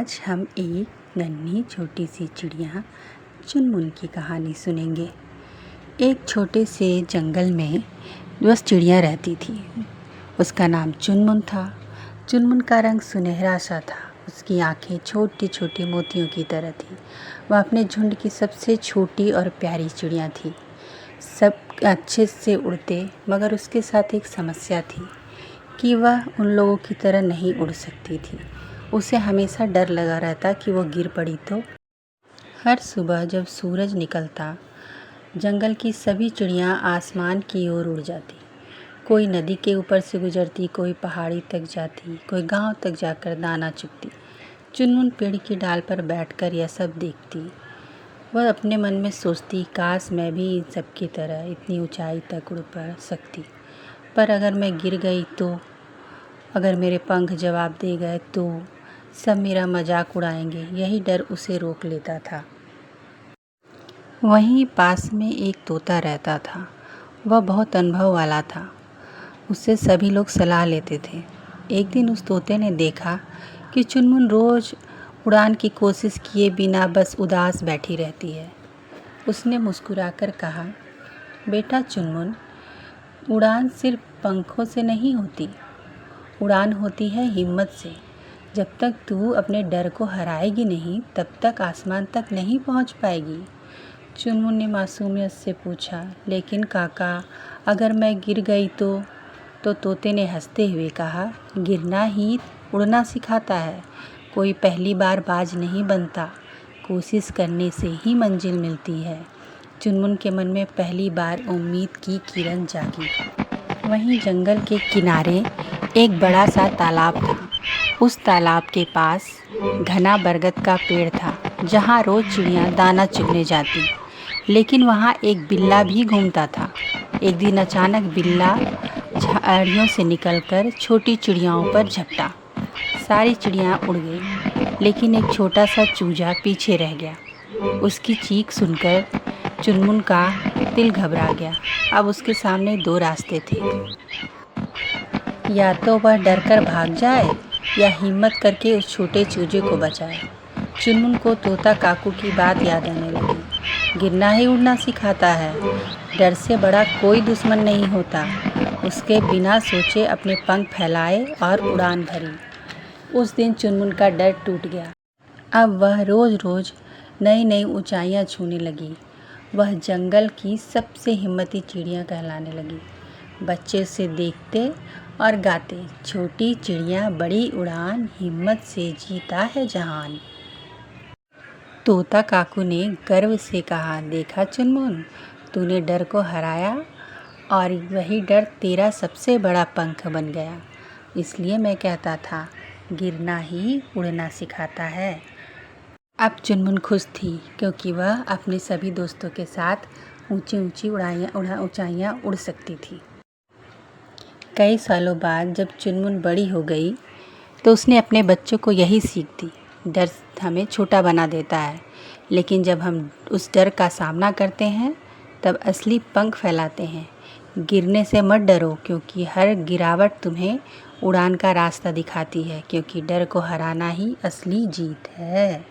आज हम एक नन्ही छोटी सी चिड़िया चुनमुन की कहानी सुनेंगे। एक छोटे से जंगल में बस चिड़िया रहती थी। उसका नाम चुनमुन था। चुनमुन का रंग सुनहरा सा था। उसकी आंखें छोटी छोटी मोतियों की तरह थी। वह अपने झुंड की सबसे छोटी और प्यारी चिड़िया थी। सब अच्छे से उड़ते, मगर उसके साथ एक समस्या थी कि वह उन लोगों की तरह नहीं उड़ सकती थी। उसे हमेशा डर लगा रहता कि वो गिर पड़ी तो। हर सुबह जब सूरज निकलता, जंगल की सभी चिड़ियाँ आसमान की ओर उड़ जाती। कोई नदी के ऊपर से गुजरती, कोई पहाड़ी तक जाती, कोई गांव तक जाकर दाना चुगती। चुनमुन पेड़ की डाल पर बैठकर यह सब देखती। वह अपने मन में सोचती, काश मैं भी इन सब की तरह इतनी ऊंचाई तक उड़ पा सकती। पर अगर मैं गिर गई तो, अगर मेरे पंख जवाब दे गए तो सब मेरा मजाक उड़ाएंगे। यही डर उसे रोक लेता था। वहीं पास में एक तोता रहता था। वह बहुत अनुभव वाला था। उससे सभी लोग सलाह लेते थे। एक दिन उस तोते ने देखा कि चुनमुन रोज उड़ान की कोशिश किए बिना बस उदास बैठी रहती है। उसने मुस्कुराकर कहा, बेटा चुनमुन, उड़ान सिर्फ पंखों से नहीं होती, उड़ान होती है हिम्मत से। जब तक तू अपने डर को हराएगी नहीं, तब तक आसमान तक नहीं पहुंच पाएगी। चुनमुन ने मासूमियत से पूछा, लेकिन काका, अगर मैं गिर गई तो तोते ने हंसते हुए कहा, गिरना ही उड़ना सिखाता है। कोई पहली बार बाज नहीं बनता, कोशिश करने से ही मंजिल मिलती है। चुनमुन के मन में पहली बार उम्मीद की किरण जागी। वहीं जंगल के किनारे एक बड़ा सा तालाब था। उस तालाब के पास घना बरगद का पेड़ था, जहाँ रोज चिड़ियाँ दाना चुगने जाती। लेकिन वहाँ एक बिल्ला भी घूमता था। एक दिन अचानक बिल्ला झाड़ियों से निकलकर छोटी चिड़ियाओं पर झपटा। सारी चिड़ियाँ उड़ गईं, लेकिन एक छोटा सा चूजा पीछे रह गया। उसकी चीख सुनकर चुनमुन का दिल घबरा गया। अब उसके सामने दो रास्ते थे, या तो वह डरकर भाग जाए या हिम्मत करके उस छोटे चूजे को बचाए। चुनमुन को तोता काकू की बात याद आने लगी। गिरना ही उड़ना सिखाता है, डर से बड़ा कोई दुश्मन नहीं होता। उसके बिना सोचे अपने पंख फैलाए और उड़ान भरी। उस दिन चुनमुन का डर टूट गया। अब वह रोज रोज नई नई ऊंचाइयां छूने लगी। वह जंगल की सबसे हिम्मती चिड़िया कहलाने लगी। बच्चे उसे देखते और गाते, छोटी चिड़िया बड़ी उड़ान, हिम्मत से जीता है जहान। तोता काकू ने गर्व से कहा, देखा चुनमुन, तूने डर को हराया और वही डर तेरा सबसे बड़ा पंख बन गया। इसलिए मैं कहता था, गिरना ही उड़ना सिखाता है। अब चुनमुन खुश थी, क्योंकि वह अपने सभी दोस्तों के साथ ऊंची ऊंची ऊंचाइयाँ उड़ सकती थी। कई सालों बाद जब चुनमुन बड़ी हो गई, तो उसने अपने बच्चों को यही सीख दी, डर हमें छोटा बना देता है, लेकिन जब हम उस डर का सामना करते हैं तब असली पंख फैलाते हैं। गिरने से मत डरो, क्योंकि हर गिरावट तुम्हें उड़ान का रास्ता दिखाती है, क्योंकि डर को हराना ही असली जीत है।